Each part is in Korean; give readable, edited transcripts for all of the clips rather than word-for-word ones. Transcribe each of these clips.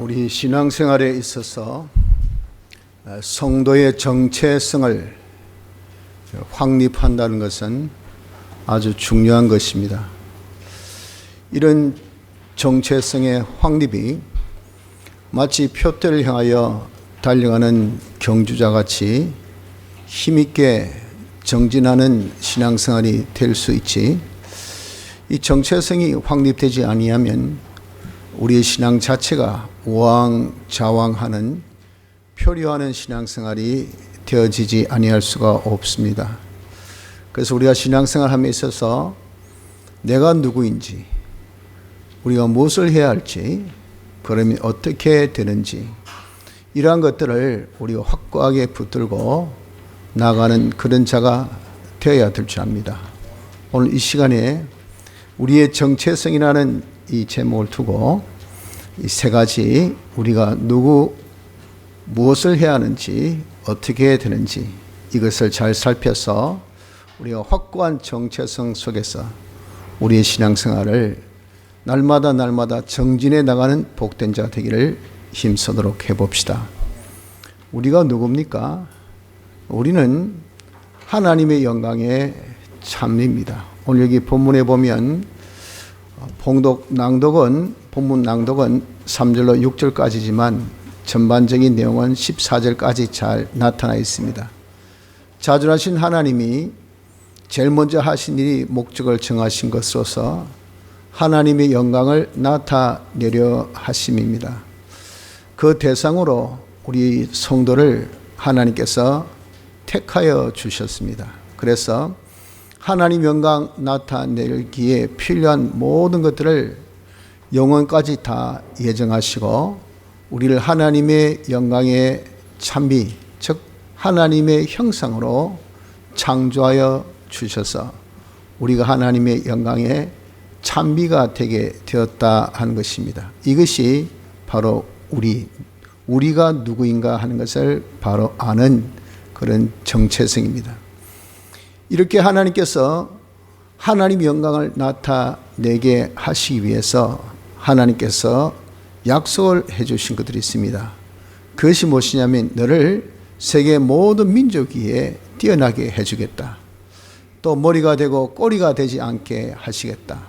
우리 신앙생활에 있어서 성도의 정체성을 확립한다는 것은 아주 중요한 것입니다. 이런 정체성의 확립이 마치 표대를 향하여 달려가는 경주자같이 힘있게 정진하는 신앙생활이 될 수 있지, 이 정체성이 확립되지 아니하면 우리의 신앙 자체가 우왕좌왕하는 표류하는 신앙생활이 되어지지 아니할 수가 없습니다. 그래서 우리가 신앙생활함에 있어서 내가 누구인지, 우리가 무엇을 해야 할지, 그러면 어떻게 되는지, 이러한 것들을 우리가 확고하게 붙들고 나가는 그런 자가 되어야 될 줄 압니다. 오늘 이 시간에 우리의 정체성이라는 이 제목을 두고 이 세 가지, 우리가 무엇을 해야 하는지, 어떻게 해야 되는지, 이것을 잘 살펴서 우리가 확고한 정체성 속에서 우리의 신앙생활을 날마다 정진해 나가는 복된 자 되기를 힘쓰도록 해봅시다. 우리가 누굽니까? 우리는 하나님의 영광의 찬미입니다. 오늘 여기 본문에 보면 본문 낭독은 3절로 6절까지지만 전반적인 내용은 14절까지 잘 나타나 있습니다. 자존하신 하나님이 제일 먼저 하신 일이 목적을 정하신 것으로서 하나님의 영광을 나타내려 하심입니다. 그 대상으로 우리 성도를 하나님께서 택하여 주셨습니다. 그래서 하나님 영광 나타내기에 필요한 모든 것들을 영원까지 다 예정하시고 우리를 하나님의 영광의 찬미, 즉 하나님의 형상으로 창조하여 주셔서 우리가 하나님의 영광의 찬미가 되게 되었다 하는 것입니다. 이것이 바로 우리가 누구인가 하는 것을 바로 아는 그런 정체성입니다. 이렇게 하나님께서 하나님의 영광을 나타내게 하시기 위해서 하나님께서 약속을 해주신 것들이 있습니다. 그것이 무엇이냐면 너를 세계 모든 민족 위에 뛰어나게 해주겠다. 또 머리가 되고 꼬리가 되지 않게 하시겠다.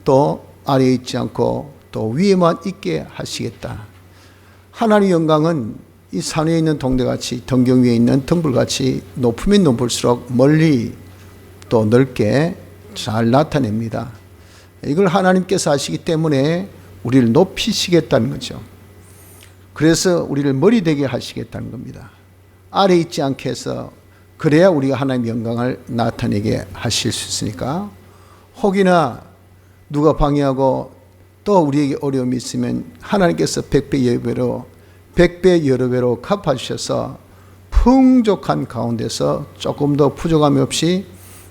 또 아래에 있지 않고 또 위에만 있게 하시겠다. 하나님의 영광은 이 산 위에 있는 동대같이 등경 위에 있는 등불같이 높으면 높을수록 멀리 또 넓게 잘 나타냅니다. 이걸 하나님께서 하시기 때문에 우리를 높이시겠다는 거죠. 그래서 우리를 머리 되게 하시겠다는 겁니다. 아래에 있지 않게 해서 그래야 우리가 하나님의 영광을 나타내게 하실 수 있으니까, 혹이나 누가 방해하고 또 우리에게 어려움이 있으면 하나님께서 100배 여러 배로 갚아주셔서 풍족한 가운데서 조금 더 부족함이 없이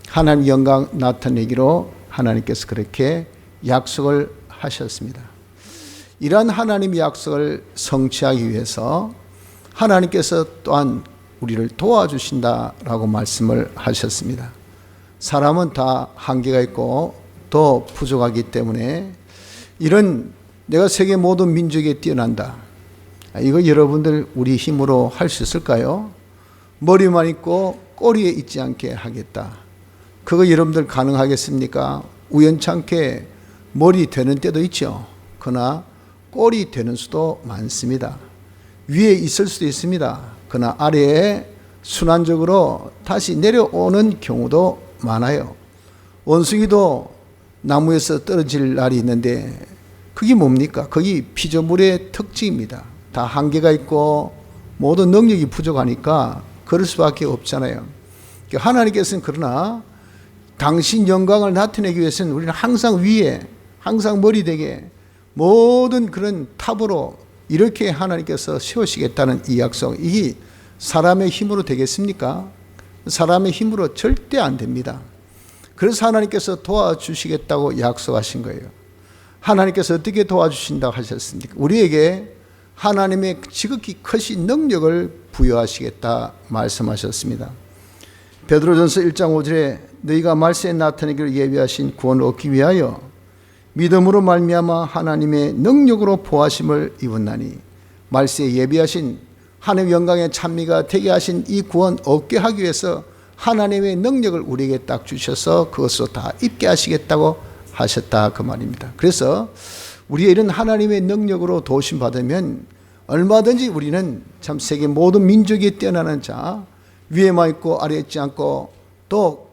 하나님의 영광 나타내기로 하나님께서 그렇게 약속을 하셨습니다. 이러한 하나님의 약속을 성취하기 위해서 하나님께서 또한 우리를 도와주신다라고 말씀을 하셨습니다. 사람은 다 한계가 있고 또 부족하기 때문에 이런 내가 세계 모든 민족에 뛰어난다, 이거 여러분들 우리 힘으로 할 수 있을까요? 머리만 있고 꼬리에 있지 않게 하겠다. 그거 여러분들 가능하겠습니까? 우연찮게 머리 되는 때도 있죠. 그러나 꼬리 되는 수도 많습니다. 위에 있을 수도 있습니다. 그러나 아래에 순환적으로 다시 내려오는 경우도 많아요. 원숭이도 나무에서 떨어질 날이 있는데 그게 뭡니까? 그게 피조물의 특징입니다. 다 한계가 있고 모든 능력이 부족하니까 그럴 수밖에 없잖아요. 하나님께서는 그러나 당신 영광을 나타내기 위해서는 우리는 항상 위에, 항상 머리 되게 모든 그런 탑으로 이렇게 하나님께서 세우시겠다는 이 약속, 이게 사람의 힘으로 되겠습니까? 사람의 힘으로 절대 안 됩니다. 그래서 하나님께서 도와주시겠다고 약속하신 거예요. 하나님께서 어떻게 도와주신다고 하셨습니까? 우리에게 하나님의 지극히 크신 능력을 부여하시겠다 말씀하셨습니다. 베드로전서 1장 5절에 너희가 말세에 나타내기를 예비하신 구원을 얻기 위하여 믿음으로 말미암아 하나님의 능력으로 보하심을 입었나니 말세에 예비하신 하나님의 영광의 찬미가 되게 하신 이 구원 얻게 하기 위해서 하나님의 능력을 우리에게 딱 주셔서 그것을 다 입게 하시겠다고 하셨다 그 말입니다. 그래서 우리의 이런 하나님의 능력으로 도우심 받으면 얼마든지 우리는 참 세계 모든 민족이 뛰어나는 자, 위에만 있고 아래에 있지 않고 또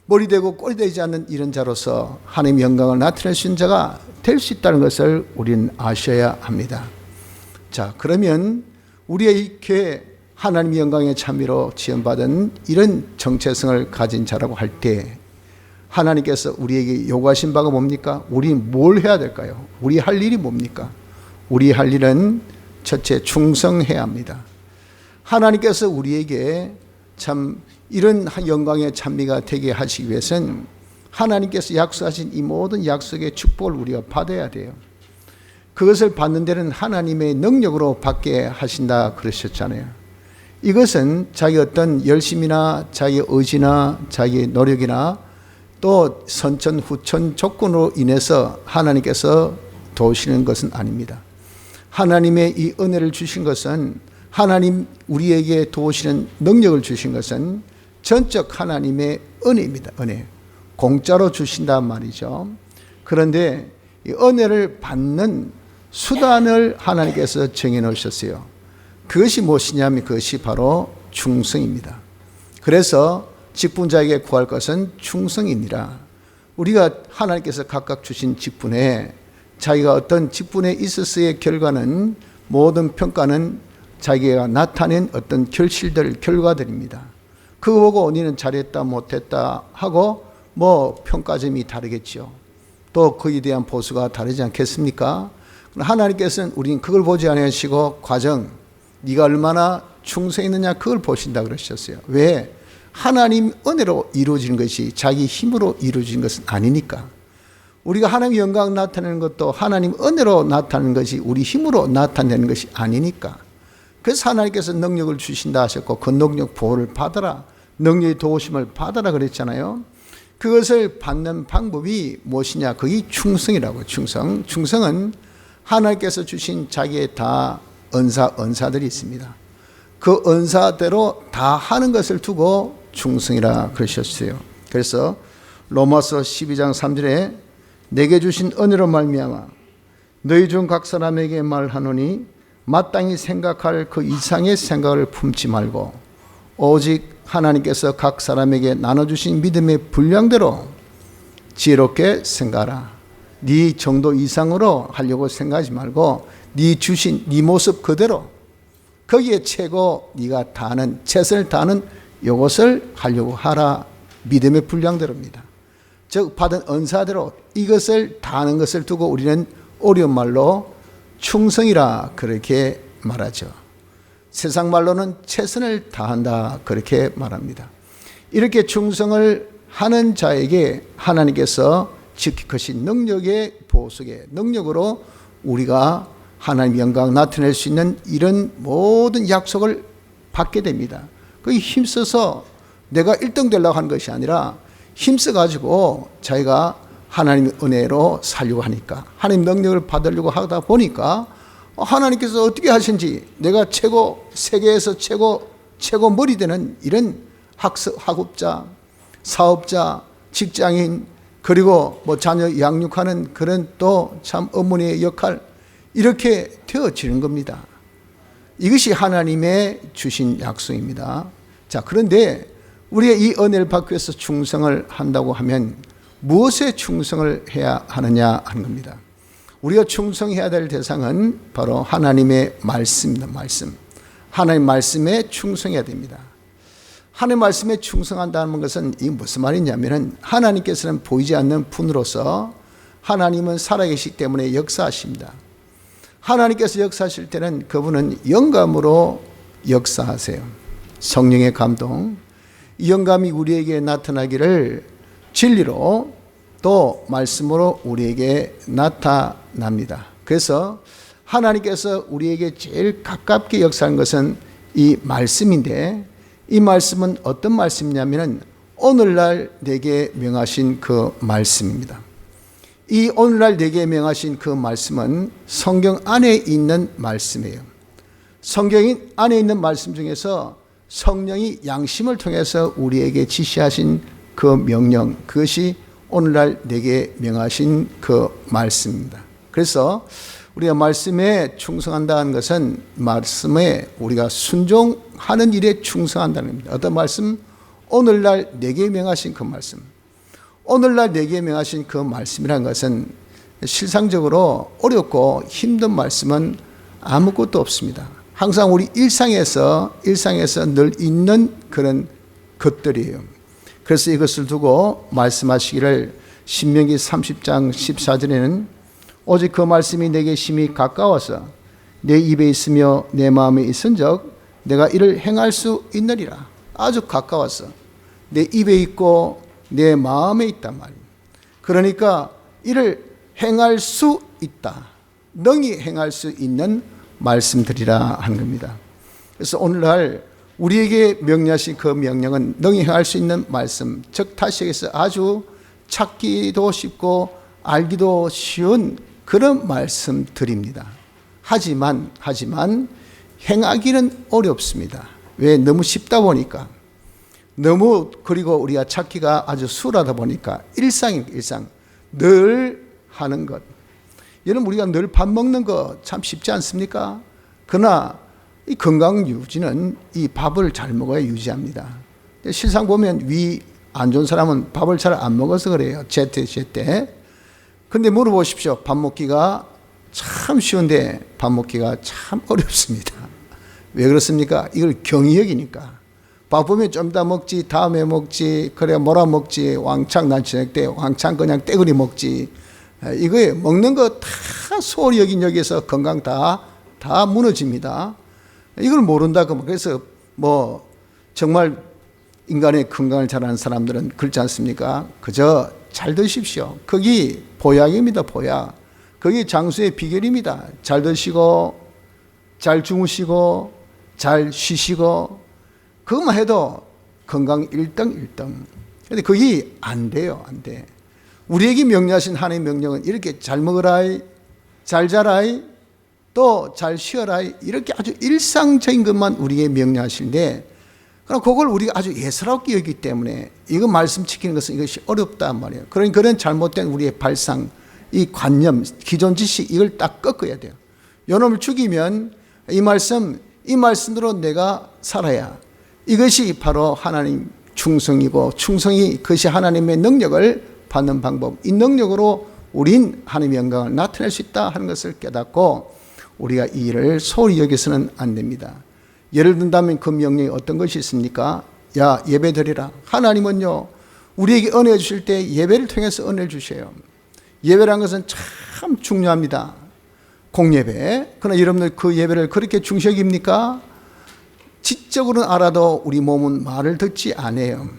머리 되고 꼴이 되지 않는 이런 자로서 하나님의 영광을 나타낼 수 있는 자가 될 수 있다는 것을 우리는 아셔야 합니다. 자, 그러면 우리의 이 교회 하나님의 영광의 참미로 지원받은 이런 정체성을 가진 자라고 할 때 하나님께서 우리에게 요구하신 바가 뭡니까? 우리 뭘 해야 될까요? 우리 할 일이 뭡니까? 우리 할 일은 첫째 충성해야 합니다. 하나님께서 우리에게 참 이런 영광의 찬미가 되게 하시기 위해서는 하나님께서 약속하신 이 모든 약속의 축복을 우리가 받아야 돼요. 그것을 받는 데는 하나님의 능력으로 받게 하신다 그러셨잖아요. 이것은 자기 어떤 열심이나 자기 의지나 자기 노력이나 또 선천 후천 조건으로 인해서 하나님께서 도우시는 것은 아닙니다. 하나님의 이 은혜를 주신 것은 하나님 우리에게 도우시는 능력을 주신 것은 전적 하나님의 은혜입니다. 은혜. 공짜로 주신단 말이죠. 그런데 이 은혜를 받는 수단을 하나님께서 정해 놓으셨어요. 그것이 무엇이냐면 그것이 바로 충성입니다. 그래서 직분자에게 구할 것은 충성이니라. 우리가 하나님께서 각각 주신 직분에 자기가 어떤 직분에 있어서의 결과는 모든 평가는 자기가 나타낸 어떤 결실들, 결과들입니다. 그거 보고 너는 잘했다 못했다 하고 뭐 평가점이 다르겠죠. 또 그에 대한 보수가 다르지 않겠습니까? 하나님께서는 우리는 그걸 보지 않으시고 과정, 네가 얼마나 충성했느냐 그걸 보신다 그러셨어요. 왜? 하나님 은혜로 이루어지는 것이 자기 힘으로 이루어지는 것은 아니니까. 우리가 하나님의 영광 나타내는 것도 하나님 은혜로 나타내는 것이 우리 힘으로 나타내는 것이 아니니까. 그래서 하나님께서 능력을 주신다 하셨고 그 능력 보호를 받아라. 능력의 도우심을 받아라 그랬잖아요. 그것을 받는 방법이 무엇이냐? 그게 충성이라고. 충성은 하나님께서 주신 자기의 다 은사들이 있습니다. 그 은사대로 다 하는 것을 두고 충성이라 그러셨어요. 그래서 로마서 12장 3절에 내게 주신 은혜로 말미암아 너희 중 각 사람에게 말하노니 마땅히 생각할 그 이상의 생각을 품지 말고 오직 하나님께서 각 사람에게 나눠주신 믿음의 분량대로 지혜롭게 생각하라. 네 정도 이상으로 하려고 생각하지 말고 네 주신 네 모습 그대로 거기에 최고 네가 다하는 최선을 다하는 이것을 하려고 하라. 믿음의 분량대로입니다. 즉 받은 은사대로 이것을 다하는 것을 두고 우리는 어려운 말로 충성이라 그렇게 말하죠. 세상 말로는 최선을 다한다 그렇게 말합니다. 이렇게 충성을 하는 자에게 하나님께서 지키신 능력의 보석의 능력으로 우리가 하나님의 영광 나타낼 수 있는 이런 모든 약속을 받게 됩니다. 그게 힘써서 내가 1등 되려고 하는 것이 아니라 힘써가지고 자기가 하나님의 은혜로 살려고 하니까 하나님 능력을 받으려고 하다 보니까 하나님께서 어떻게 하신지 내가 세계에서 최고 머리 되는 이런 학업자, 사업자, 직장인 그리고 뭐 자녀 양육하는 그런 또 참 어머니의 역할 이렇게 되어지는 겁니다. 이것이 하나님의 주신 약속입니다. 자, 그런데 우리가 이 은혜를 받기 위해서 충성을 한다고 하면 무엇에 충성을 해야 하느냐 하는 겁니다. 우리가 충성해야 될 대상은 바로 하나님의 말씀입니다. 말씀. 하나님 말씀에 충성해야 됩니다. 하나님 말씀에 충성한다는 것은 이 무슨 말이냐면 하나님께서는 보이지 않는 분으로서 하나님은 살아계시기 때문에 역사하십니다. 하나님께서 역사하실 때는 그분은 영감으로 역사하세요. 성령의 감동, 이 영감이 우리에게 나타나기를 진리로 또 말씀으로 우리에게 나타납니다. 그래서 하나님께서 우리에게 제일 가깝게 역사하는 것은 이 말씀인데 이 말씀은 어떤 말씀이냐면 오늘날 내게 명하신 그 말씀입니다. 이 오늘날 내게 명하신 그 말씀은 성경 안에 있는 말씀이에요. 성경 안에 있는 말씀 중에서 성령이 양심을 통해서 우리에게 지시하신 그 명령, 그것이 오늘날 내게 명하신 그 말씀입니다. 그래서 우리가 말씀에 충성한다는 것은 말씀에 우리가 순종하는 일에 충성한다는 겁니다. 어떤 말씀? 오늘날 내게 명하신 그 말씀. 오늘날 내게 명하신 그 말씀이라는 것은 실상적으로 어렵고 힘든 말씀은 아무것도 없습니다. 항상 우리 일상에서 늘 있는 그런 것들이에요. 그래서 이것을 두고 말씀하시기를 신명기 30장 14절에는 오직 그 말씀이 내게 심히 가까워서 내 입에 있으며 내 마음에 있은즉 내가 이를 행할 수 있느니라. 아주 가까워서 내 입에 있고 내 마음에 있단 말입니다. 그러니까 이를 행할 수 있다. 능히 행할 수 있는 말씀들이라 하는 겁니다. 그래서 오늘날 우리에게 명령하신 그 명령은 능히 행할 수 있는 말씀, 즉 다시 얘기해서 아주 찾기도 쉽고 알기도 쉬운 그런 말씀들입니다. 하지만 행하기는 어렵습니다. 왜? 너무 쉽다 보니까, 너무, 그리고 우리가 찾기가 아주 수월하다 보니까 일상 늘 하는 것. 여러분, 우리가 늘 밥 먹는 거 참 쉽지 않습니까? 그러나 이 건강 유지는 이 밥을 잘 먹어야 유지합니다. 실상 보면 위 안 좋은 사람은 밥을 잘 안 먹어서 그래요. 제때. 근데 물어보십시오. 밥 먹기가 참 쉬운데 밥 먹기가 참 어렵습니다. 왜 그렇습니까? 이걸 경히 여기니까. 밥 보면 좀 이따 먹지, 다음에 먹지, 그래 뭐라 먹지, 왕창 난 저녁 때 왕창 그냥 떼그리 먹지. 이거에 먹는 거 다 소홀히 여기서 건강 다 무너집니다. 이걸 모른다. 그래서 뭐 정말 인간의 건강을 잘하는 사람들은 그렇지 않습니까? 그저 잘 드십시오. 거기 보약입니다. 보약. 거기 장수의 비결입니다. 잘 드시고 잘 주무시고 잘 쉬시고 그것만 해도 건강 1등. 근데 그게 안 돼요. 안 돼. 우리에게 명령하신 하나님의 명령은 이렇게 잘 먹으라, 잘 자라, 또 잘 쉬어라, 이렇게 아주 일상적인 것만 우리에게 명령하시는데, 그럼 그걸 우리가 아주 예사롭게 여기기 때문에 이거 말씀 지키는 것은 이것이 어렵단 말이에요. 그러니까 그런 잘못된 우리의 발상, 이 관념, 기존 지식, 이걸 딱 꺾어야 돼요. 요놈을 죽이면 이 말씀대로 내가 살아야, 이것이 바로 하나님 충성이고, 충성이 그것이 하나님의 능력을 받는 방법, 이 능력으로 우린 하나님의 영광을 나타낼 수 있다 하는 것을 깨닫고 우리가 이 일을 소홀히 여기서는 안 됩니다. 예를 든다면 그 명령이 어떤 것이 있습니까? 야, 예배 드리라. 하나님은요, 우리에게 은혜 주실 때 예배를 통해서 은혜를 주셔요. 예배라는 것은 참 중요합니다. 공예배. 그러나 여러분들 그 예배를 그렇게 중시 여깁니까? 지적으로는 알아도 우리 몸은 말을 듣지 않아요.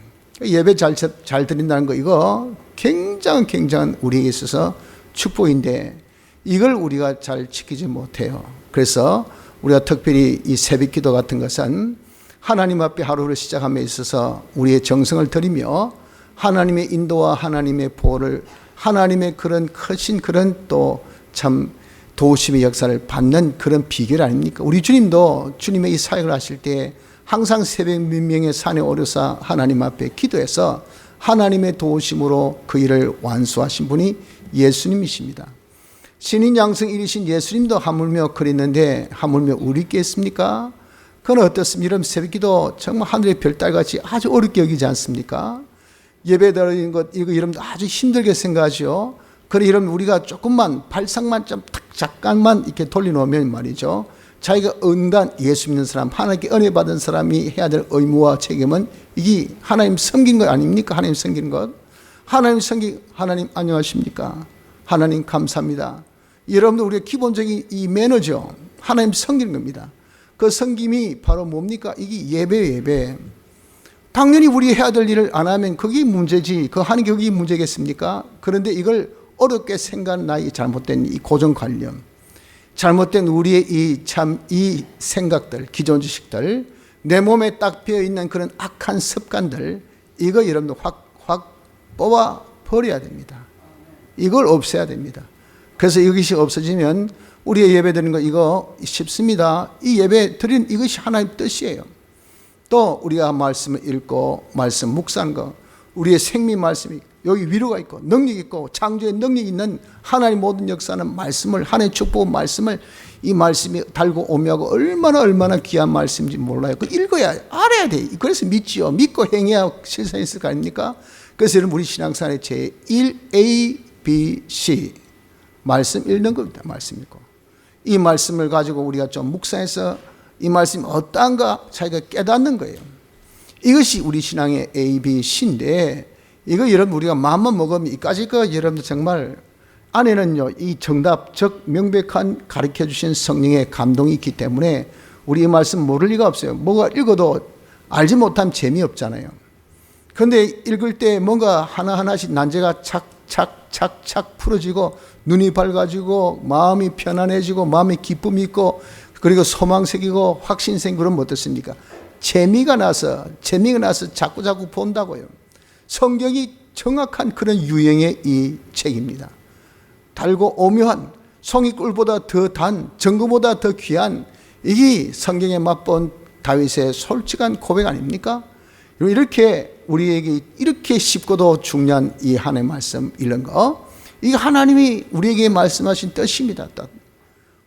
예배 잘 드린다는 거, 이거 굉장한 우리에게 있어서 축복인데 이걸 우리가 잘 지키지 못해요. 그래서 우리가 특별히 이 새벽 기도 같은 것은 하나님 앞에 하루를 시작함에 있어서 우리의 정성을 드리며 하나님의 인도와 하나님의 보호를, 하나님의 그런 크신 그런 또 참 도우심의 역사를 받는 그런 비결 아닙니까? 우리 주님도 주님의 이 사역을 하실 때 항상 새벽 민명의 산에 오르사 하나님 앞에 기도해서 하나님의 도우심으로 그 일을 완수하신 분이 예수님이십니다. 신인 양성 1이신 예수님도 하물며 그랬는데 하물며 우리 있겠습니까? 그건 어떻습니까? 이런 새벽기도 정말 하늘의 별달같이 아주 어렵게 여기지 않습니까? 예배 드리는 것, 이거 여러분들 아주 힘들게 생각하죠. 그래, 여러분 우리가 조금만 발상만 좀 잠깐만 이렇게 돌려놓으면 말이죠, 자기가 응단 예수 믿는 사람, 하나님께 은혜 받은 사람이 해야 될 의무와 책임은 이게 하나님 섬기는 것 아닙니까? 하나님 섬기는 것. 하나님 안녕하십니까? 하나님 감사합니다. 여러분들 우리의 기본적인 이 매너죠. 하나님 섬기는 겁니다. 그 섬김이 바로 뭡니까? 이게 예배. 당연히 우리 해야 될 일을 안 하면 그게 문제지. 그 하는 게 그게 문제겠습니까? 그런데 이걸 어렵게 생각하는 나의 잘못된 이 고정관념, 잘못된 우리의 이 생각들, 기존 지식들, 내 몸에 딱 배어있는 그런 악한 습관들, 이거 여러분들 확 뽑아 버려야 됩니다. 이걸 없애야 됩니다. 그래서 이것이 없어지면 우리의 예배 드리는 거 이거 쉽습니다. 이 예배 드리는 이것이 하나님 뜻이에요. 또 우리가 말씀을 읽고 말씀 묵상한 거, 우리의 생명 말씀이 여기 위로가 있고 능력 있고 창조의 능력이 있는 하나님 모든 역사는 말씀을, 하나님의 축복 말씀을, 이 말씀이 달고 오묘하고 얼마나 귀한 말씀인지 몰라요. 그 읽어야 알아야 돼. 그래서 믿지요. 믿고 행해야 실상이 있을 거 아닙니까? 그래서 여러분 우리 신앙생활의 제1 ABC 말씀 읽는 겁니다. 말씀 읽고 이 말씀을 가지고 우리가 좀 묵상해서 이 말씀이 어떠한가 자기가 깨닫는 거예요. 이것이 우리 신앙의 ABC인데, 이거 여러분 우리가 마음만 먹으면 이까지 거 여러분들 정말 안에는요 이 정답 즉 명백한 가르쳐 주신 성령의 감동이 있기 때문에 우리 이 말씀 모를 리가 없어요. 뭐가 읽어도 알지 못하면 재미없잖아요. 그런데 읽을 때 뭔가 하나하나씩 난제가 착착 풀어지고 눈이 밝아지고 마음이 편안해지고 마음에 기쁨이 있고 그리고 소망 생기고 확신 생기고 그러면 어떻습니까? 재미가 나서 자꾸 본다고요. 성경이 정확한 그런 유형의 이 책입니다. 달고 오묘한 송이꿀보다 더 단 정금보다 더 귀한 이게 성경에 맛본 다윗의 솔직한 고백 아닙니까? 이렇게 우리에게 이렇게 쉽고도 중요한 이 하나님의 말씀 이런 거, 이게 하나님이 우리에게 말씀하신 뜻입니다.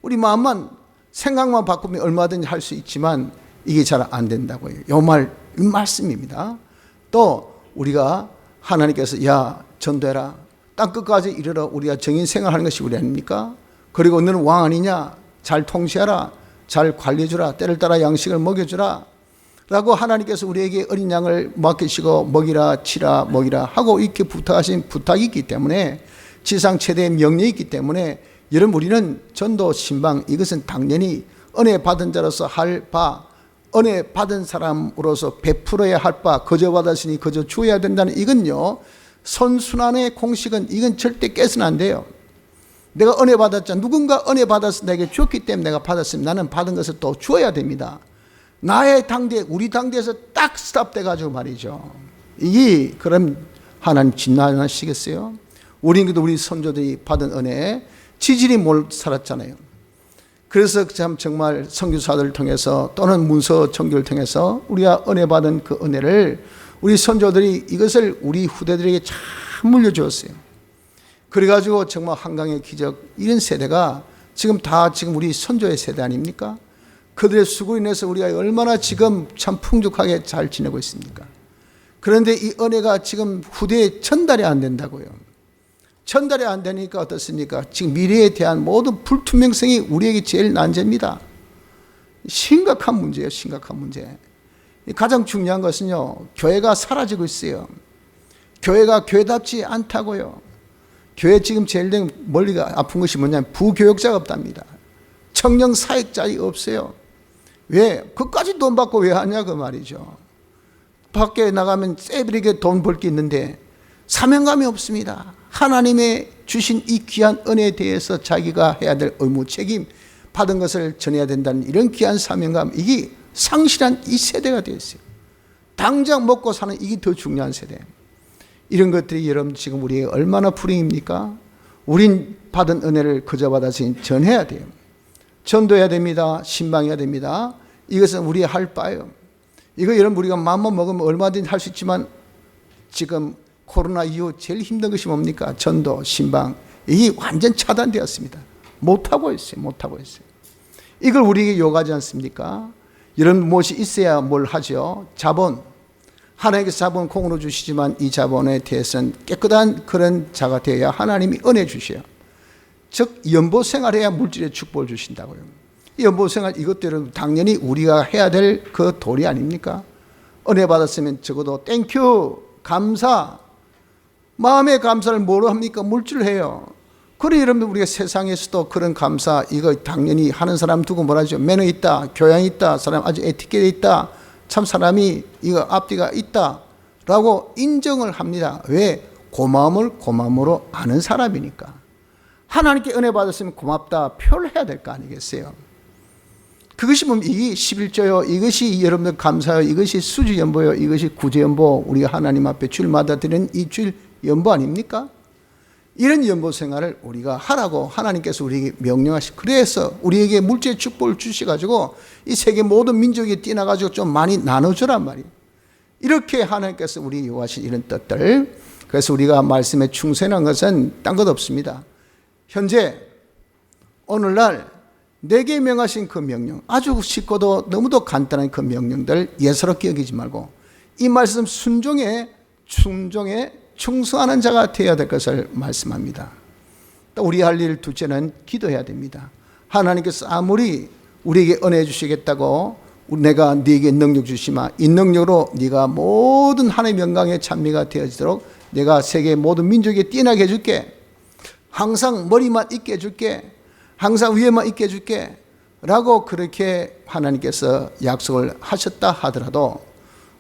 우리 마음만 생각만 바꾸면 얼마든지 할 수 있지만 이게 잘 안 된다고요. 이 말씀입니다. 또 우리가 하나님께서 야 전도해라, 땅끝까지 이르러 우리가 정인 생활하는 것이 우리 아닙니까? 그리고 너는 왕 아니냐, 잘 통치하라, 잘 관리해주라, 때를 따라 양식을 먹여주라 라고 하나님께서 우리에게 어린 양을 맡기시고 먹이라 치라 먹이라 하고 이렇게 부탁하신 부탁이 있기 때문에, 지상 최대의 명령이 있기 때문에 여러분 우리는 전도 신방 이것은 당연히 은혜 받은 자로서 할 바, 은혜 받은 사람으로서 베풀어야 할 바, 거저 받았으니 거저 주어야 된다는 이건요 선순환의 공식은 이건 절대 깨서는 안 돼요. 내가 은혜 받았잖아. 누군가 은혜 받아서 내게 줬기 때문에 내가 받았으면 나는 받은 것을 또 주어야 됩니다. 나의 당대, 우리 당대에서 딱 스탑돼 가지고 말이죠. 이게 그럼 하나님 진노하시겠어요? 우리도 우리 선조들이 받은 은혜에 지질이 못 살았잖아요. 그래서 참 정말 선교사들을 통해서 또는 문서 전교를 통해서 우리가 은혜 받은 그 은혜를 우리 선조들이 이것을 우리 후대들에게 참 물려주었어요. 그래가지고 정말 한강의 기적, 이런 세대가 지금 우리 선조의 세대 아닙니까? 그들의 수고로 인해서 우리가 얼마나 지금 참 풍족하게 잘 지내고 있습니까? 그런데 이 은혜가 지금 후대에 전달이 안 된다고요. 전달이 안 되니까 어떻습니까? 지금 미래에 대한 모든 불투명성이 우리에게 제일 난제입니다. 심각한 문제예요. 심각한 문제. 가장 중요한 것은요, 교회가 사라지고 있어요. 교회가 교회답지 않다고요. 교회 지금 제일 멀리가 아픈 것이 뭐냐면 부교역자가 없답니다. 청년 사역자이 없어요. 왜? 그까지 돈 받고 왜 하냐 그 말이죠. 밖에 나가면 세비리게 돈 벌 게 있는데 사명감이 없습니다. 하나님의 주신 이 귀한 은혜에 대해서 자기가 해야 될 의무 책임 받은 것을 전해야 된다는 이런 귀한 사명감, 이게 상실한 이 세대가 되었어요. 당장 먹고 사는 이게 더 중요한 세대. 이런 것들이 여러분 지금 우리에게 얼마나 불행입니까? 우린 받은 은혜를 그저 받아서 전해야 돼요. 전도해야 됩니다. 신방해야 됩니다. 이것은 우리의 할 바예요. 이거 여러분 우리가 마음만 먹으면 얼마든지 할 수 있지만 지금 코로나 이후 제일 힘든 것이 뭡니까? 전도, 신방. 이게 완전 차단되었습니다. 못하고 있어요. 이걸 우리에게 요구하지 않습니까? 이런 무엇이 있어야 뭘 하죠? 자본. 하나님께서 자본 공으로 주시지만 이 자본에 대해서는 깨끗한 그런 자가 되어야 하나님이 은혜 주셔요. 즉 연보생활해야 물질의 축복을 주신다고요. 이 연보생활 이것들은 당연히 우리가 해야 될 그 도리 아닙니까? 은혜 받았으면 적어도 땡큐, 감사, 마음의 감사를 뭐로 합니까? 물질을 해요. 그래 여러분들 우리가 세상에서도 그런 감사 이거 당연히 하는 사람 두고 뭐라 하죠? 매너 있다, 교양 있다, 사람 아주 에티켓 있다, 참 사람이 이거 앞뒤가 있다 라고 인정을 합니다. 왜? 고마움을 고마움으로 아는 사람이니까. 하나님께 은혜 받았으면 고맙다 표현해야 될 거 아니겠어요? 그것이 뭐 이 11조요, 이것이 여러분들 감사요, 이것이 수주연보요, 이것이 구제연보, 우리가 하나님 앞에 주일마다 드리는 이 주일 연보 아닙니까? 이런 연보 생활을 우리가 하라고 하나님께서 우리에게 명령하시. 그래서 우리에게 물질의 축복을 주셔가지고 이 세계 모든 민족이 뛰어나가지고 좀 많이 나눠주란 말이에요. 이렇게 하나님께서 우리 요구하신 이런 뜻들. 그래서 우리가 말씀에 충성한 것은 딴 것 없습니다. 현재 오늘날 내게 명하신 그 명령, 아주 쉽고도 너무도 간단한 그 명령들 예사롭게 여기지 말고 이 말씀 순종에 충성하는 자가 되어야 될 것을 말씀합니다. 또 우리 할 일 둘째는 기도해야 됩니다. 하나님께서 아무리 우리에게 은혜 주시겠다고 내가 네게 능력 주시마, 이 능력으로 네가 모든 하나님의 영광의 찬미가 되어지도록 내가 세계 모든 민족에 뛰어나게 해줄게, 항상 머리만 있게 해줄게, 항상 위에만 있게 해줄게 라고 그렇게 하나님께서 약속을 하셨다 하더라도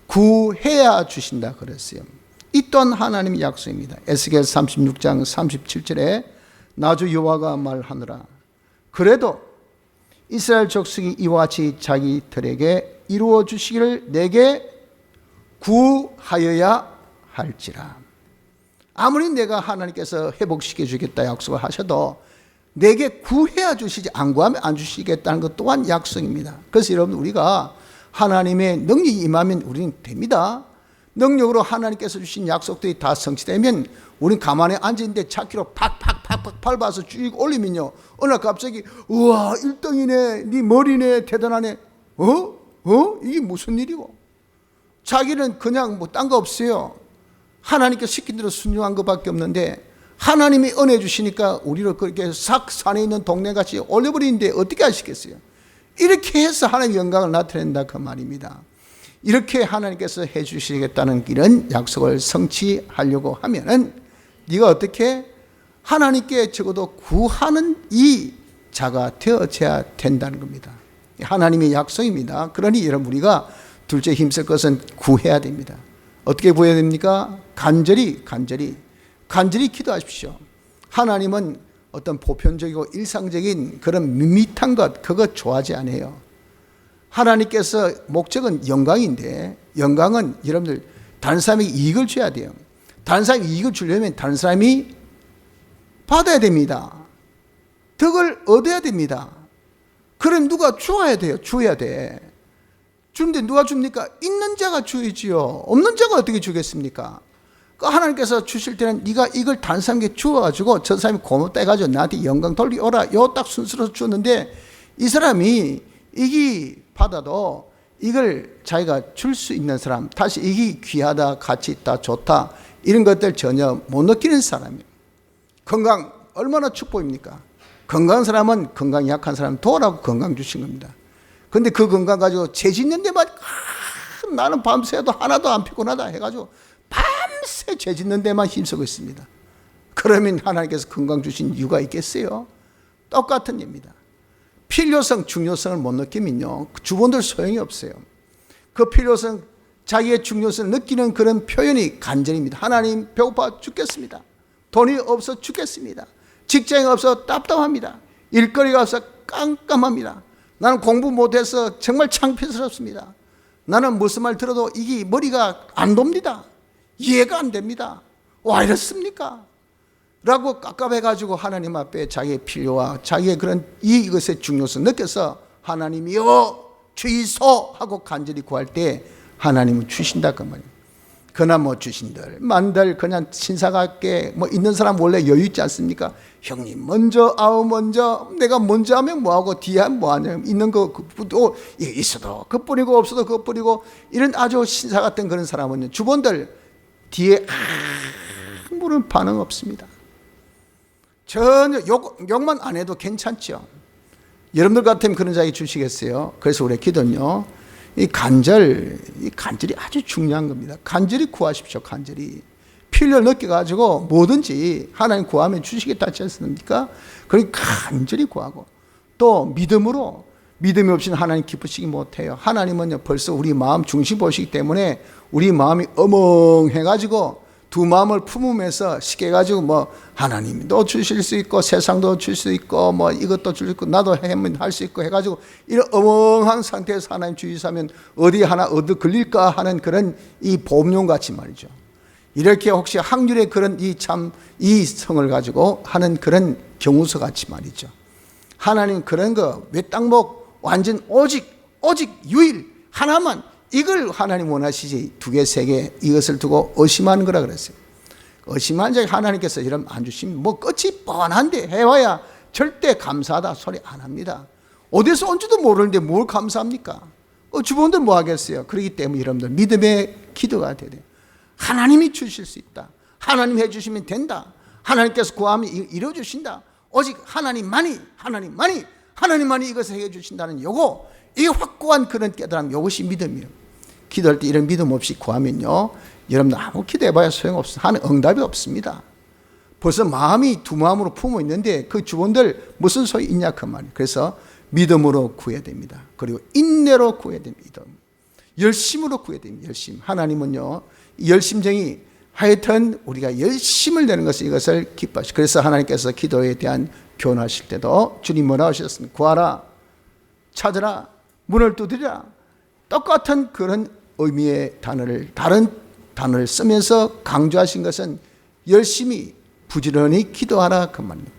구해야 주신다 그랬어요. 이 또한 하나님의 약속입니다. 에스겔 36장 37절에 나주 여호와가 말하노라. 그래도 이스라엘 족속이 이와 같이 자기들에게 이루어 주시기를 내게 구하여야 할지라. 아무리 내가 하나님께서 회복시켜 주겠다 약속을 하셔도 내게 구해야 주시지, 안 구하면 안 주시겠다는 것 또한 약속입니다. 그래서 여러분, 우리가 하나님의 능력이 임하면 우리는 됩니다. 능력으로 하나님께서 주신 약속들이 다 성취되면 우린 가만히 앉아있는데 차키로 팍팍팍팍 밟아서 쭉 올리면요, 어느 날 갑자기 우와 1등이네, 네 머리네, 대단하네. 이게 무슨 일이고? 자기는 그냥 뭐 딴 거 없어요. 하나님께 시킨 대로 순종한 것밖에 없는데 하나님이 은혜 주시니까 우리를 그렇게 싹 산에 있는 동네같이 올려버리는데 어떻게 하시겠어요? 이렇게 해서 하나님의 영광을 나타낸다 그 말입니다. 이렇게 하나님께서 해주시겠다는 이런 약속을 성취하려고 하면은 네가 어떻게 하나님께 적어도 구하는 이 자가 되어져야 된다는 겁니다. 하나님의 약속입니다. 그러니 여러분, 우리가 둘째 힘쓸 것은 구해야 됩니다. 어떻게 구해야 됩니까? 간절히 기도하십시오. 하나님은 어떤 보편적이고 일상적인 그런 밋밋한 것, 그거 좋아하지 않아요. 하나님께서 목적은 영광인데, 영광은 여러분들 다른 사람에게 이익을 줘야 돼요. 다른 사람이 이익을 주려면 다른 사람이 받아야 됩니다. 덕을 얻어야 됩니다. 그럼 누가 주어야 돼요. 줘야 돼. 주는데 누가 줍니까? 있는 자가 주이지요. 없는 자가 어떻게 주겠습니까? 하나님께서 주실 때는 네가 이걸 다른 사람에게 주어가지고 저 사람이 고맙다 해가지고 나한테 영광 돌리오라, 요 딱 순서로 주었는데 이 사람이 이기 받아도 이걸 자기가 줄 수 있는 사람, 다시 이기 귀하다, 가치 있다, 좋다, 이런 것들 전혀 못 느끼는 사람이에요. 건강 얼마나 축복입니까? 건강한 사람은 건강이 약한 사람 도와라고 건강 주신 겁니다. 근데 그 건강 가지고 죄 짓는 데만 나는 밤새도 하나도 안 피곤하다 해가지고 밤새 죄 짓는 데만 힘쓰고 있습니다. 그러면 하나님께서 건강 주신 이유가 있겠어요? 똑같은 일입니다. 필요성, 중요성을 못 느끼면요, 주본들 소용이 없어요. 그 필요성, 자기의 중요성을 느끼는 그런 표현이 간절입니다. 하나님, 배고파 죽겠습니다. 돈이 없어 죽겠습니다. 직장이 없어 답답합니다. 일거리가 없어 깜깜합니다. 나는 공부 못해서 정말 창피스럽습니다. 나는 무슨 말 들어도 이게 머리가 안 돕니다. 이해가 안 됩니다. 와, 이렇습니까? 라고 깝깝해가지고 하나님 앞에 자기의 필요와 자기의 그런 이것의 중요성을 느껴서 하나님이여 주이소 하고 간절히 구할 때 하나님은 주신다 그 말이에요. 그나 뭐 주신들 만들 그냥 신사답게 뭐 있는 사람 원래 여유 있지 않습니까? 형님 먼저 먼저 내가 먼저 하면 뭐하고 뒤에 하면 뭐하냐, 있는 거 있어도 그뿐이고 없어도 그뿐이고, 이런 아주 신사 같은 그런 사람은 주본들 뒤에 아무런 반응 없습니다. 전혀 욕만 안 해도 괜찮죠. 여러분들 같으면 그런 자에게 주시겠어요? 그래서 우리 기도는요, 이 간절이 아주 중요한 겁니다. 간절히 구하십시오. 간절히 필요를 느껴가지고 뭐든지 하나님 구하면 주시겠다 하지 않습니까? 그러니까 간절히 구하고, 또 믿음이 없이는 하나님 기쁘시기 못해요. 하나님은요 벌써 우리 마음 중심 보시기 때문에 우리 마음이 어멍해가지고 두 마음을 품으면서 쉽게 해가지고 뭐 하나님도 주실 수 있고 세상도 줄 수 있고 뭐 이것도 줄 수 있고 나도 하면 할 수 있고 해가지고 이런 어멍한 상태에서 하나님 주의사면 어디 하나 얻어 걸릴까 하는 그런 이 보험용 같이 말이죠. 이렇게 혹시 확률의 그런 이 성을 가지고 하는 그런 경우서 같이 말이죠. 하나님 그런 거 외땅목 완전 오직 유일 하나만 이걸 하나님 원하시지 두 개, 세 개 이것을 두고 의심하는 거라 그랬어요. 의심한 자에 하나님께서 이런 안 주시면 뭐 끝이 뻔한데 해와야 절대 감사하다 소리 안 합니다. 어디서 온지도 모르는데 뭘 감사합니까? 주부원들 뭐 하겠어요? 그렇기 때문에 여러분들 믿음의 기도가 돼야 돼요. 하나님이 주실 수 있다. 하나님 해주시면 된다. 하나님께서 구하면 이루어주신다. 오직 하나님만이 이것을 해주신다는 요거, 이 확고한 그런 깨달음, 이것이 믿음이에요. 기도할 때 이런 믿음 없이 구하면요, 여러분들 아무 기도해봐야 소용없어요. 하는 응답이 없습니다. 벌써 마음이 두 마음으로 품어 있는데 그 주원들 무슨 소리 있냐 그 말이에요. 그래서 믿음으로 구해야 됩니다. 그리고 인내로 구해야 됩니다. 열심으로 구해야 됩니다. 열심. 하나님은요, 열심쟁이 하여튼 우리가 열심을 내는 것을 이것을 기뻐하시고, 그래서 하나님께서 기도에 대한 교훈하실 때도 주님 뭐라 하셨습니까? 구하라, 찾으라, 문을 두드리라. 똑같은 그런 의미의 단어를, 다른 단어를 쓰면서 강조하신 것은 열심히 부지런히 기도하라 그 말입니다.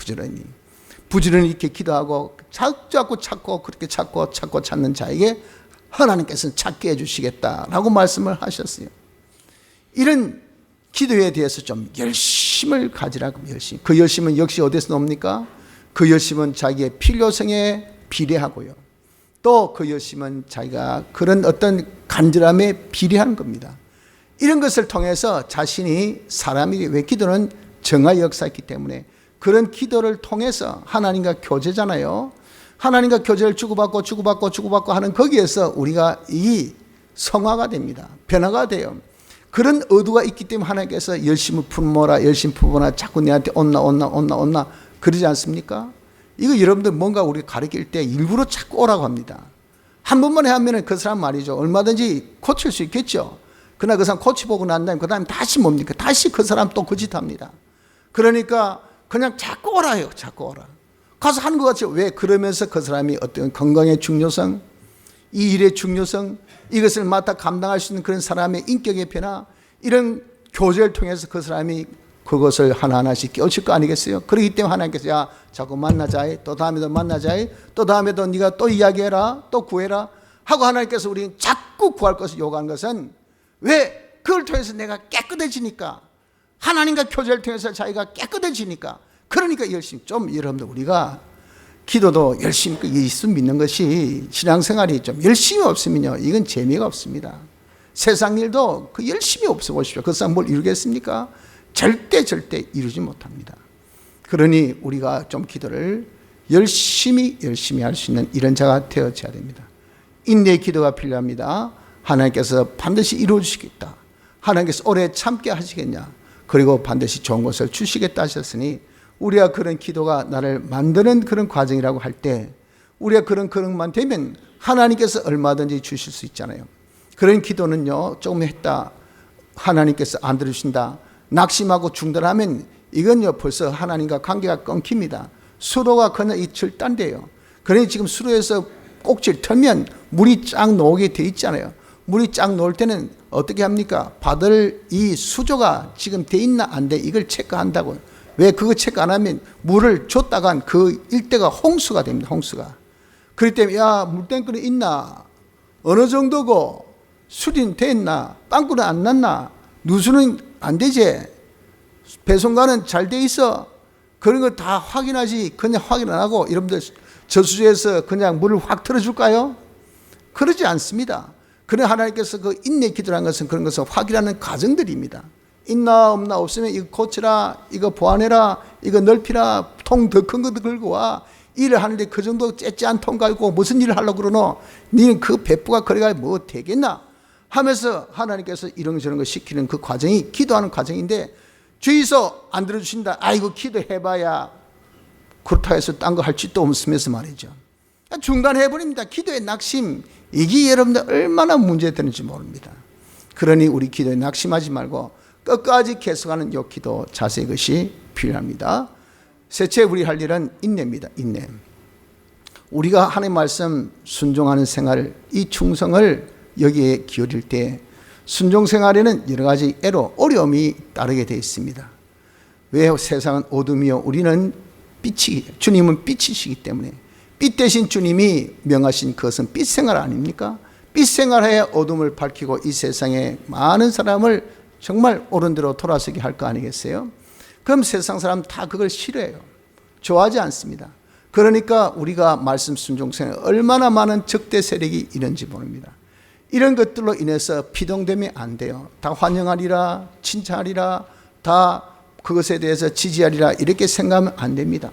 부지런히 이렇게 기도하고 자꾸 찾고 그렇게 찾고 찾는 자에게 하나님께서는 찾게 해주시겠다라고 말씀을 하셨어요. 이런 기도에 대해서 좀 열심을 가지라고. 열심. 그 열심은 역시 어디서 나옵니까? 그 열심은 자기의 필요성에 비례하고요. 또 그 열심은 자기가 그런 어떤 간절함에 비례하는 겁니다. 이런 것을 통해서 자신이 사람이, 왜 기도는 정화의 역사이기 때문에 그런 기도를 통해서 하나님과 교제잖아요. 하나님과 교제를 주고받고 하는 거기에서 우리가 이 성화가 됩니다. 변화가 돼요. 그런 의도가 있기 때문에 하나님께서 열심히 품어라, 열심히 품어라, 자꾸 내한테 온나 그러지 않습니까? 이거 여러분들 뭔가 우리 가르칠 때 일부러 자꾸 오라고 합니다. 한 번만 하면 그 사람 말이죠, 얼마든지 고칠 수 있겠죠. 그러나 그 사람 고치보고 난 다음에 그 다음에 다시 뭡니까? 다시 그 사람 또 거짓합니다. 그러니까 그냥 자꾸 오라요. 자꾸 오라. 가서 하는 것 같죠. 왜? 그러면서 그 사람이 어떤 건강의 중요성, 이 일의 중요성, 이것을 맡아 감당할 수 있는 그런 사람의 인격의 변화, 이런 교제를 통해서 그 사람이 그것을 하나하나씩 깨우칠 거 아니겠어요? 그렇기 때문에 하나님께서 야 자꾸 만나자, 또 다음에도 만나자, 또 다음에도 네가 또 이야기해라, 또 구해라 하고 하나님께서 우리는 자꾸 구할 것을 요구하는 것은 왜? 그걸 통해서 내가 깨끗해지니까, 하나님과 교제를 통해서 자기가 깨끗해지니까. 그러니까 열심히. 좀 여러분들 우리가 기도도 열심히 예수 믿는 것이 신앙생활이 좀 열심히 없으면요, 이건 재미가 없습니다. 세상 일도 그 열심히 없어 보십시오. 그 사람 뭘 이루겠습니까? 절대 이루지 못합니다. 그러니 우리가 좀 기도를 열심히 할 수 있는 이런 자가 되어져야 됩니다. 인내의 기도가 필요합니다. 하나님께서 반드시 이루어주시겠다. 하나님께서 오래 참게 하시겠냐. 그리고 반드시 좋은 것을 주시겠다 하셨으니, 우리가 그런 기도가 나를 만드는 그런 과정이라고 할 때, 우리가 그런 그릇만 되면 하나님께서 얼마든지 주실 수 있잖아요. 그런 기도는요, 조금 했다 하나님께서 안 들으신다, 낙심하고 중단하면 이건요 벌써 하나님과 관계가 끊깁니다. 수로가 그냥 이 절단돼요. 그러니 지금 수로에서 꼭지를 털면 물이 쫙 나오게 돼 있잖아요. 물이 쫙 나올 때는 어떻게 합니까? 받을 이 수조가 지금 돼 있나 안 돼, 이걸 체크한다고요. 왜? 그거 체크 안 하면 물을 줬다간 그 일대가 홍수가 됩니다. 홍수가. 그렇기 때문에 야, 물탱크는 있나, 어느 정도고, 수리는 됐나, 빵꾸는 안 났나, 누수는 안 되지, 배송관은 잘 돼 있어, 그런 거 다 확인하지. 그냥 확인 안 하고 여러분들 저수지에서 그냥 물을 확 틀어줄까요? 그러지 않습니다. 그러나 하나님께서 그 인내 기도라는 것은 그런 것을 확인하는 과정들입니다. 있나 없나, 없으면 이거 고치라, 이거 보완해라, 이거 넓히라, 통 더 큰 거 들고 와. 일을 하는데 그 정도 째째한 통 가지고 무슨 일을 하려고 그러노? 니는 그 배프가 그래가 뭐 되겠나? 하면서 하나님께서 이런저런 거 시키는 그 과정이 기도하는 과정인데, 주의서 안 들어주신다, 아이고 기도해봐야 그렇다 해서 딴 거 할 짓도 없으면서 말이죠, 중단해버립니다. 기도의 낙심, 이게 여러분들 얼마나 문제되는지 모릅니다. 그러니 우리 기도에 낙심하지 말고 끝까지 계속하는 이 기도 자세, 것이 필요합니다. 셋째, 우리 할 일은 인내입니다. 인내. 우리가 하나님의 말씀 순종하는 생활, 이 충성을 여기에 기울일 때 순종 생활에는 여러 가지 어려움이 따르게 되어 있습니다. 왜? 세상은 어둠이요 우리는 빛이, 주님은 빛이시기 때문에. 빛 대신 주님이 명하신 그것은 빛 생활 아닙니까? 빛 생활에 어둠을 밝히고 이 세상에 많은 사람을 정말 옳은 대로 돌아서게 할 거 아니겠어요? 그럼 세상 사람 다 그걸 싫어해요. 좋아하지 않습니다. 그러니까 우리가 말씀 순종 생활에 얼마나 많은 적대 세력이 있는지 모릅니다. 이런 것들로 인해서 피동되면 안 돼요. 다 환영하리라, 칭찬하리라, 다 그것에 대해서 지지하리라 이렇게 생각하면 안 됩니다.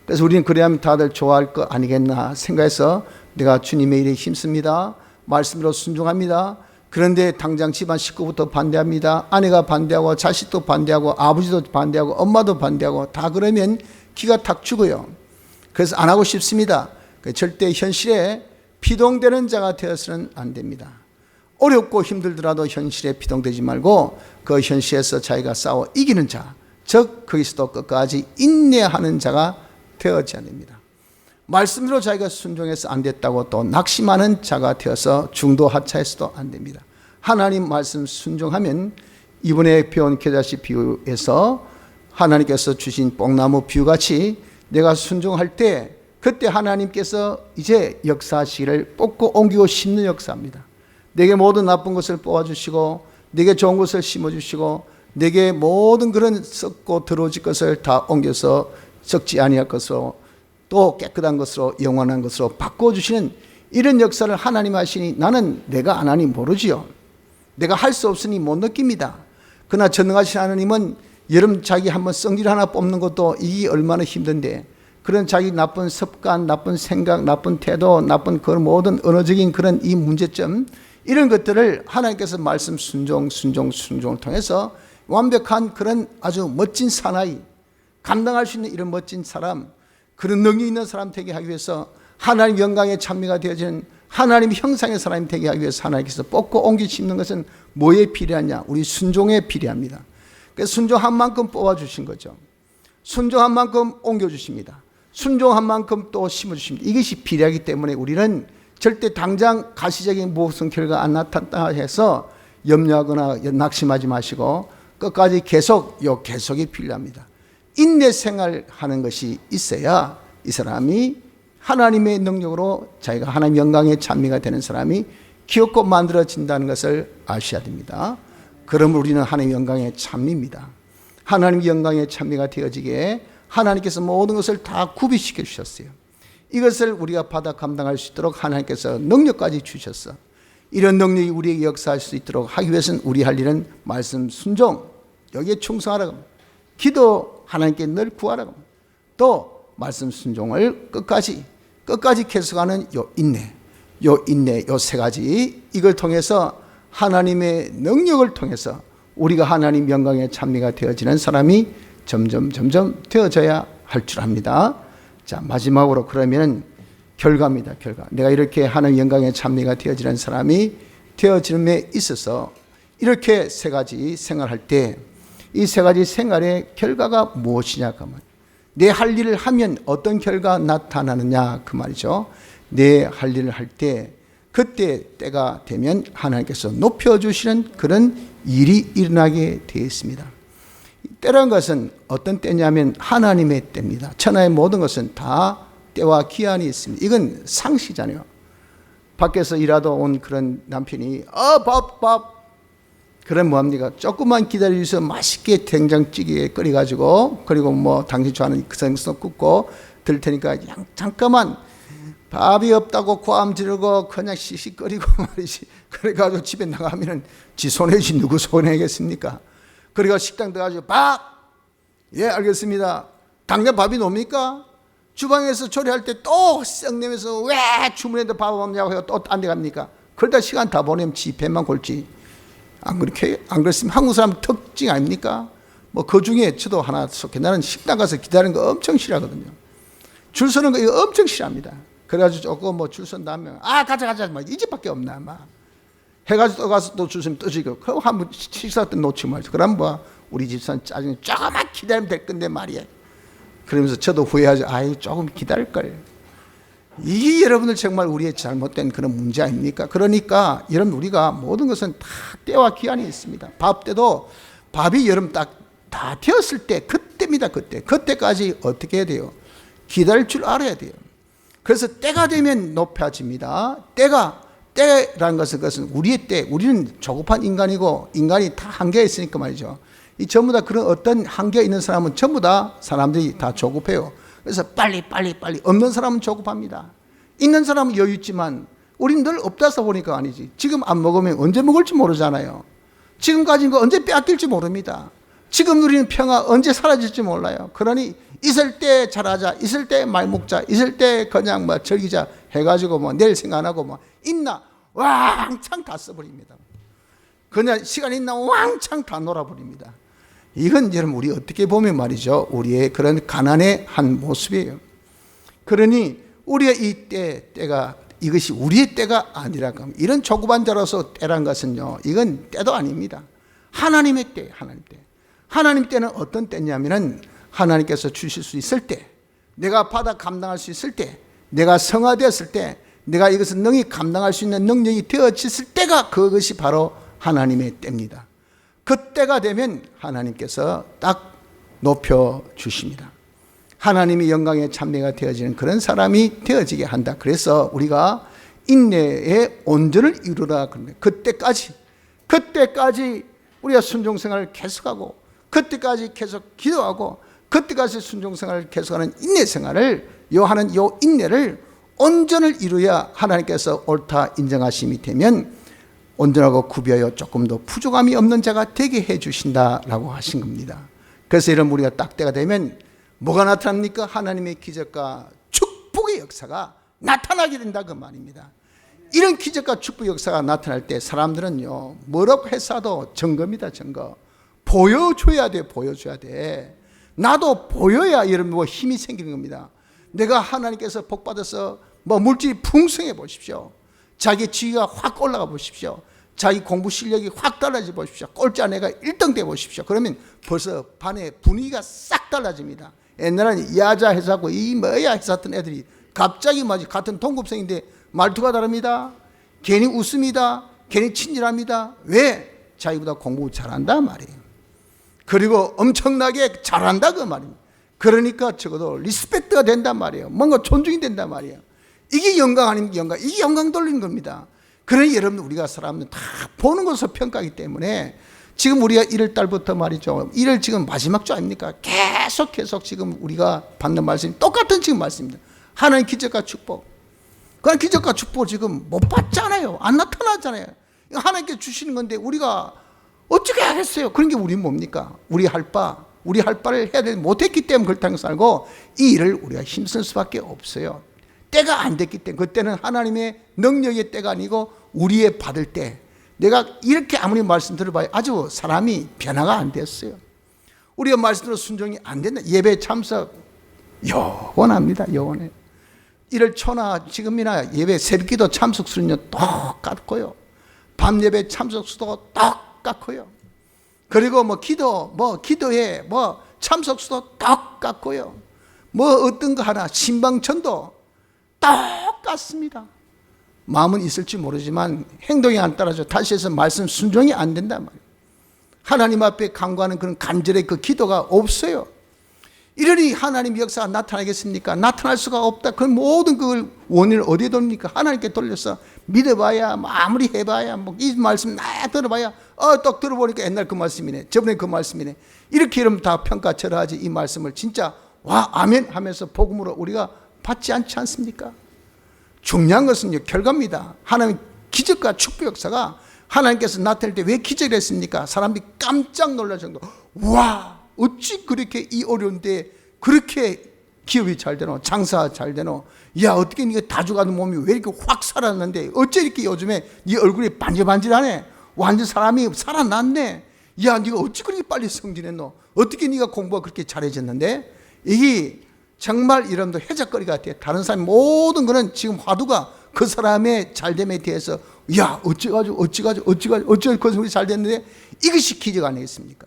그래서 우리는 그래야 하면 다들 좋아할 거 아니겠나 생각해서 내가 주님의 일에 힘씁니다. 말씀으로 순종합니다. 그런데 당장 집안 식구부터 반대합니다. 아내가 반대하고 자식도 반대하고 아버지도 반대하고 엄마도 반대하고 다 그러면 기가 탁 죽어요. 그래서 안 하고 싶습니다. 절대 현실에 피동되는 자가 되어서는 안 됩니다. 어렵고 힘들더라도 현실에 피동되지 말고 그 현실에서 자기가 싸워 이기는 자, 즉 거기서도 끝까지 인내하는 자가 되어져야 됩니다. 말씀대로 자기가 순종해서 안 됐다고 또 낙심하는 자가 되어서 중도 하차해서도 안 됩니다. 하나님 말씀 순종하면 이번에 배운 겨자씨 비유에서 하나님께서 주신 뽕나무 비유같이 내가 순종할 때 그때 하나님께서 이제 역사하시기를 뽑고 옮기고 심는 역사입니다. 내게 모든 나쁜 것을 뽑아주시고 내게 좋은 것을 심어주시고 내게 모든 그런 썩고 더러워질 것을 다 옮겨서 썩지 아니할 것으로 또 깨끗한 것으로 영원한 것으로 바꿔주시는 이런 역사를 하나님 하시니 나는 내가 안 하니 모르지요. 내가 할 수 없으니 못 느낍니다. 그러나 전능하신 하나님은 여러분 자기 한번 썩질 하나 뽑는 것도 이게 얼마나 힘든데 그런 자기 나쁜 습관, 나쁜 생각, 나쁜 태도, 나쁜 그 모든 언어적인 그런 이 문제점 이런 것들을 하나님께서 말씀 순종을 통해서 완벽한 그런 아주 멋진 사나이 감당할 수 있는 이런 멋진 사람 그런 능력 있는 사람 되게 하기 위해서 하나님 영광의 찬미가 되어지는 하나님 형상의 사람이 되게 하기 위해서 하나님께서 뽑고 옮겨 심는 것은 뭐에 필요하냐? 우리 순종에 필요합니다. 그래서 순종한 만큼 뽑아주신 거죠. 순종한 만큼 옮겨주십니다. 순종한 만큼 또 심어주십니다. 이것이 필요하기 때문에 우리는 절대 당장 가시적인 무슨 결과 안 나타났다 해서 염려하거나 낙심하지 마시고 끝까지 계속이 필요합니다. 인내 생활하는 것이 있어야 이 사람이 하나님의 능력으로 자기가 하나님 영광의 찬미가 되는 사람이 귀엽고 만들어진다는 것을 아셔야 됩니다. 그러면 우리는 하나님 영광의 찬미입니다. 하나님 영광의 찬미가 되어지게 하나님께서 모든 것을 다 구비시켜 주셨어요. 이것을 우리가 받아 감당할 수 있도록 하나님께서 능력까지 주셨어. 이런 능력이 우리에게 역사할 수 있도록 하기 위해서는 우리 할 일은 말씀 순종, 여기에 충성하라고 합니다. 기도 하나님께 늘 구하라고 합니다. 또 말씀 순종을 끝까지 계속하는 요 인내, 요 세 가지 이걸 통해서 하나님의 능력을 통해서 우리가 하나님 영광의 찬미가 되어지는 사람이 점점 되어져야 할 줄 압니다. 자, 마지막으로 그러면 결과입니다. 결과. 내가 이렇게 하나님 영광의 찬미가 되어지는 사람이 되어짐에 있어서 이렇게 세 가지 생활할 때 이 세 가지 생활의 결과가 무엇이냐 그 말. 내 할 일을 하면 어떤 결과가 나타나느냐 그 말이죠. 내 할 일을 할 때 그때 때가 되면 하나님께서 높여주시는 그런 일이 일어나게 되어 있습니다. 때라는 것은 어떤 때냐면 하나님의 때입니다. 천하의 모든 것은 다 때와 기한이 있습니다. 이건 상시잖아요. 밖에서 일하다 온 그런 남편이 밥 그럼 뭐합니까? 조금만 기다려주셔서 맛있게 된장찌개 끓여가지고 그리고 뭐 당신 좋아하는 그 생선 굽고 들 테니까 잠깐만 밥이 없다고 고함 지르고 그냥 씩씩거리고 말이지. 그래가지고 집에 나가면은 지 손해지 누구 손해겠습니까? 그리고 식당 들어가지고 밥! 예 알겠습니다. 당장 밥이 놉니까? 주방에서 조리할 때 또 썩내면서 왜 주문해도 밥 없냐고 해요. 또 딴 데 갑니까? 그러다 시간 다 보내면 지 배만 골지. 안 그렇습니까? 한국 사람 특징 아닙니까? 뭐 그 중에 저도 하나 속해. 나는 식당 가서 기다리는 거 엄청 싫어하거든요. 줄 서는 거 이거 엄청 싫어합니다. 그래가지고 조금 뭐 줄 선다 하면 가자 막 이 집밖에 없나 막 해가지고 또 가서 또 줄 서면 떠지고 그럼 한번 식사 때 놓치고 말이죠. 그럼 뭐 우리 집사는 짜증 조금만 기다리면 될 건데 말이야. 그러면서 저도 후회하죠. 조금 기다릴 걸. 이게 여러분들 정말 우리의 잘못된 그런 문제 아닙니까? 그러니까 여러분 우리가 모든 것은 다 때와 기한이 있습니다. 밥 때도 밥이 여러분 딱 다 되었을 때 그때입니다. 그때까지 어떻게 해야 돼요? 기다릴 줄 알아야 돼요. 그래서 때가 되면 높아집니다. 때라는 것은 우리의 때, 우리는 조급한 인간이고 인간이 다 한계가 있으니까 말이죠. 이 전부 다 그런 어떤 한계가 있는 사람은 전부 다 사람들이 다 조급해요. 그래서 빨리 없는 사람은 조급합니다. 있는 사람은 여유 있지만 우리는 늘 없다서 보니까 아니지. 지금 안 먹으면 언제 먹을지 모르잖아요. 지금 가진 거 언제 빼앗길지 모릅니다. 지금 누리는 평화 언제 사라질지 몰라요. 그러니 있을 때 잘하자, 있을 때 말 먹자, 있을 때 그냥 뭐 즐기자 해가지고 뭐 내일 생각 안 하고 뭐 있나 왕창 다 써버립니다. 그냥 시간 있나 왕창 다 놀아버립니다. 이건 여러분 우리 어떻게 보면 말이죠, 우리의 그런 가난의 한 모습이에요. 그러니 우리의 이 때가 이것이 우리의 때가 아니라 이런 조급한 자로서 때란 것은요, 이건 때도 아닙니다. 하나님의 때, 하나님 때는 어떤 때냐면은 하나님께서 주실 수 있을 때, 내가 받아 감당할 수 있을 때, 내가 성화되었을 때, 내가 이것을 능히 감당할 수 있는 능력이 되어졌을 때가 그것이 바로 하나님의 때입니다. 그때가 되면 하나님께서 딱 높여주십니다. 하나님의 영광의 찬미가 되어지는 그런 사람이 되어지게 한다. 그래서 우리가 인내의 온전을 이루라 그럽니다. 그때까지 우리가 순종생활을 계속하고, 그때까지 계속 기도하고, 그때까지 순종생활을 계속하는 인내생활을 요하는 요 인내를 온전을 이루어야 하나님께서 옳다 인정하심이 되면 온전하고 구비하여 조금 더 부족함이 없는 자가 되게 해주신다라고 하신 겁니다. 그래서 이런 우리가 딱 때가 되면 뭐가 나타납니까? 하나님의 기적과 축복의 역사가 나타나게 된다 그 말입니다. 이런 기적과 축복 역사가 나타날 때 사람들은요, 뭐라고 해서도 증거입니다. 증거. 보여줘야 돼. 나도 보여야 여러분 뭐 힘이 생기는 겁니다. 내가 하나님께서 복 받아서 뭐 물질이 풍성해 보십시오. 자기 지위가 확 올라가 보십시오. 자기 공부 실력이 확 달라져 보십시오. 꼴찌 아내가 1등 돼 보십시오. 그러면 벌써 반의 분위기가 싹 달라집니다. 옛날에는 야자 회사고 이 뭐야 회사던 애들이 갑자기 같은 동급생인데 말투가 다릅니다. 괜히 웃습니다. 괜히 친절합니다. 왜? 자기보다 공부 잘한다 말이에요. 그리고 엄청나게 잘한다 그 말입니다. 그러니까 적어도 리스펙트가 된단 말이에요. 뭔가 존중이 된단 말이에요. 이게 영광 아닙니까? 영광. 이게 영광 돌리는 겁니다. 그러니 여러분 우리가 사람들 다 보는 것으로 평가하기 때문에 지금 우리가 1월 달부터 말이죠. 1월 지금 마지막 주 아닙니까? 계속 지금 우리가 받는 말씀이 똑같은 지금 말씀입니다. 하나님 기적과 축복. 그런 기적과 축복을 지금 못 받잖아요. 안 나타나잖아요. 하나님께 주시는 건데 우리가 어떻게 하겠어요? 그런 게 우리 뭡니까? 우리 할 바를 해야 되지 못했기 때문에 그렇다는 것을 알고 이 일을 우리가 힘쓸 수밖에 없어요. 때가 안 됐기 때문에. 그때는 하나님의 능력의 때가 아니고 우리의 받을 때. 내가 이렇게 아무리 말씀 들어봐야 아주 사람이 변화가 안 됐어요. 우리가 말씀대로 순종이 안 된다. 예배 참석 영원합니다. 영원해. 1월 초나 지금이나 예배 새벽기도 참석 수는요 똑같고요. 밤 예배 참석 수도 똑같고요. 그리고 기도에 참석 수도 똑같고요. 어떤 거 하나 신방천도 똑같습니다. 마음은 있을지 모르지만 행동이 안 따라서 다시 해서 말씀 순종이 안 된단 말이에요. 하나님 앞에 간구하는 그런 간절의 그 기도가 없어요. 이러니 하나님 역사가 나타나겠습니까? 나타날 수가 없다. 그 모든 그 원인을 어디에 돌립니까? 하나님께 돌려서 믿어봐야 아무리 해봐야 이 말씀 나 들어봐야 딱 들어보니까 옛날 그 말씀이네. 저번에 그 말씀이네. 이렇게 이러면 다 평가처럼 하지 이 말씀을 진짜 와 아멘 하면서 복음으로 우리가 받지 않지 않습니까? 중요한 것은요 결과입니다. 하나님 기적과 축복 역사가 하나님께서 나타날 때 왜 기적을 했습니까? 사람들이 깜짝 놀랄 정도. 와 어찌 그렇게 이 어려운데 그렇게 기업이 잘 되노? 장사 잘 되노? 야 어떻게 네가 다 죽어가는 몸이 왜 이렇게 확 살았는데 어째 이렇게 요즘에 네 얼굴이 반질반질하네? 완전 사람이 살아났네? 야 네가 어찌 그렇게 빨리 성진했노? 어떻게 네가 공부가 그렇게 잘해졌는데? 이게 정말 이름도 해적거리 같아요. 다른 사람 모든 거는 지금 화두가 그 사람의 잘됨에 대해서 야 어찌가지고 그 소리 잘 됐는데 이것이 기적 아니겠습니까?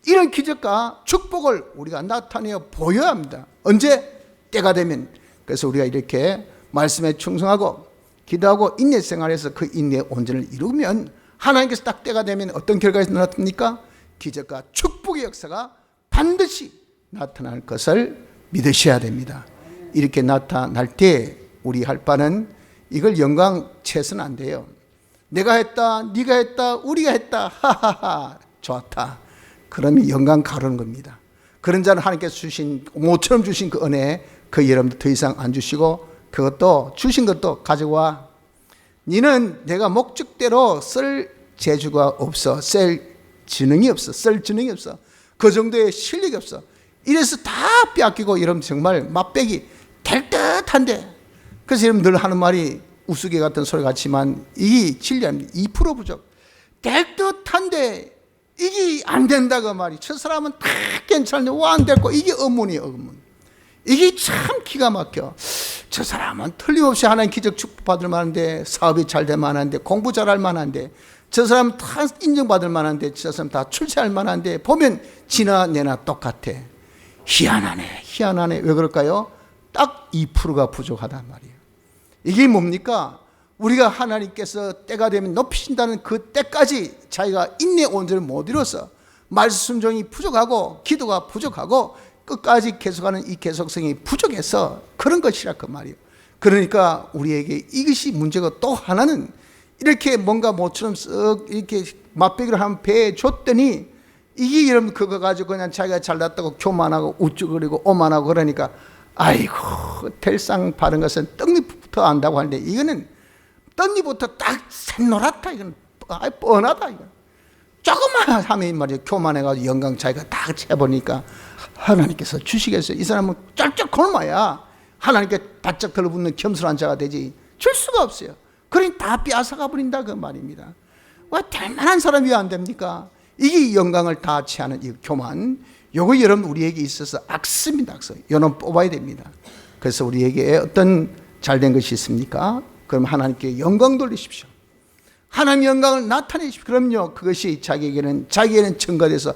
이런 기적과 축복을 우리가 나타내어 보여야 합니다. 언제? 때가 되면. 그래서 우리가 이렇게 말씀에 충성하고 기도하고 인내 생활에서 그 인내의 온전을 이루면 하나님께서 딱 때가 되면 어떤 결과가 나타납니까? 기적과 축복의 역사가 반드시 나타날 것을 믿으셔야 됩니다. 이렇게 나타날 때 우리 할 바는 이걸 영광 채서는 안 돼요. 내가 했다, 네가 했다, 우리가 했다, 하하하, 좋았다. 그러면 영광 가르는 겁니다. 그런 자는 하나님께서 주신 모처럼 주신 그 은혜 그 여러분들 더 이상 안 주시고 그것도 주신 것도 가져와. 너는 내가 목적대로 쓸 재주가 없어. 쓸 지능이 없어. 그 정도의 실력이 없어. 이래서 다 빼앗기고 여러분 정말 맛배기 될 듯한데, 그래서 여러분 늘 하는 말이 우스개 같은 소리 같지만 이게 진리합니다. 2% 부족. 될 듯한데 이게 안 된다 그 말이. 저 사람은 다 괜찮은데 왜 안 됐고, 이게 의문이에요. 의문. 이게 참 기가 막혀. 저 사람은 틀림없이 하나님 기적 축복받을 만한데, 사업이 잘 될 만한데, 공부 잘할 만한데, 저 사람 다 인정받을 만한데, 저 사람 다 출세할 만한데, 보면 지나 내나 똑같아. 희한하네. 왜 그럴까요? 딱 2%가 부족하단 말이에요. 이게 뭡니까? 우리가 하나님께서 때가 되면 높이신다는 그 때까지 자기가 인내 온전을 못 이뤄서 말씀 순종이 부족하고 기도가 부족하고 끝까지 계속하는 이 계속성이 부족해서 그런 것이라 그 말이에요. 그러니까 우리에게 이것이 문제고, 또 하나는 이렇게 뭔가 모처럼 쓱 이렇게 맛배기를 한 배에 줬더니 이게 여러분 그거 가지고 그냥 자기가 잘났다고 교만하고 우쭐거리고 오만하고 그러니까 아이고 될상 바른 것은 떡잎부터 안다고 하는데, 이거는 떡잎부터 딱 샛노랗다. 이건 뻔하다. 이건 조금만 하면 말이야 교만해가지고 영광 자기가 딱 채보니까 하나님께서 주시겠어요? 이 사람은 쩔쩔 굶어야 하나님께 바짝 들어붙는 겸손한 자가 되지 줄 수가 없어요. 그러니 다 빼앗아가 버린다 그 말입니다. 왜 될 만한 사람이 안 됩니까? 이게 영광을 다 취하는 이 교만, 요거 여러분 우리에게 있어서 악습니다. 악습. 요놈 뽑아야 됩니다. 그래서 우리에게 어떤 잘된 것이 있습니까? 그럼 하나님께 영광 돌리십시오. 하나님 영광을 나타내십시오. 그럼요, 그것이 자기에게는 증거돼서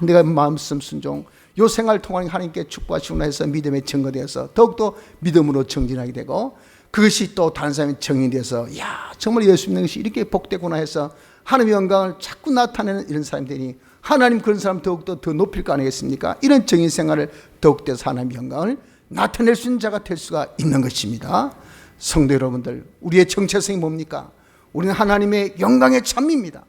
내가 말씀 순종 요 생활을 통해 하나님께 축복하시구나 해서 믿음에 증거되어서 더욱더 믿음으로 정진하게 되고, 그것이 또 다른 사람의 정인돼서 야 정말 예수 믿는 것이 이렇게 복되구나 해서 하나님의 영광을 자꾸 나타내는 이런 사람이 되니 하나님 그런 사람 더욱더 더 높일 거 아니겠습니까? 이런 정인 생활을 더욱더 하나님의 영광을 나타낼 수 있는 자가 될 수가 있는 것입니다. 성도 여러분들, 우리의 정체성이 뭡니까? 우리는 하나님의 영광의 찬미입니다.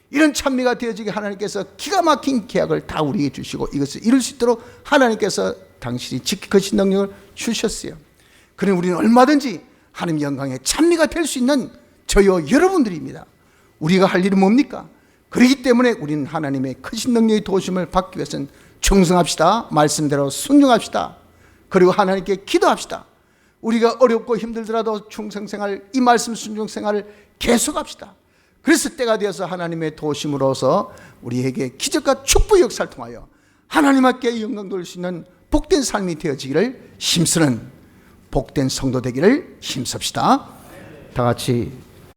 이런 찬미가 되어지게 하나님께서 기가 막힌 계약을 다 우리에게 주시고 이것을 이룰 수 있도록 하나님께서 당신이 지키신 능력을 주셨어요. 그러니 우리는 얼마든지 하나님 영광의 찬미가 될 수 있는 저요 여러분들입니다. 우리가 할 일은 뭡니까? 그렇기 때문에 우리는 하나님의 크신 능력의 도우심을 받기 위해서는 충성합시다. 말씀대로 순종합시다. 그리고 하나님께 기도합시다. 우리가 어렵고 힘들더라도 충성생활, 이 말씀 순종생활을 계속합시다. 그래서 때가 되어서 하나님의 도우심으로서 우리에게 기적과 축복의 역사를 통하여 하나님께 영광 돌릴 수 있는 복된 삶이 되어지기를 힘쓰는 복된 성도 되기를 힘씁시다. 다 같이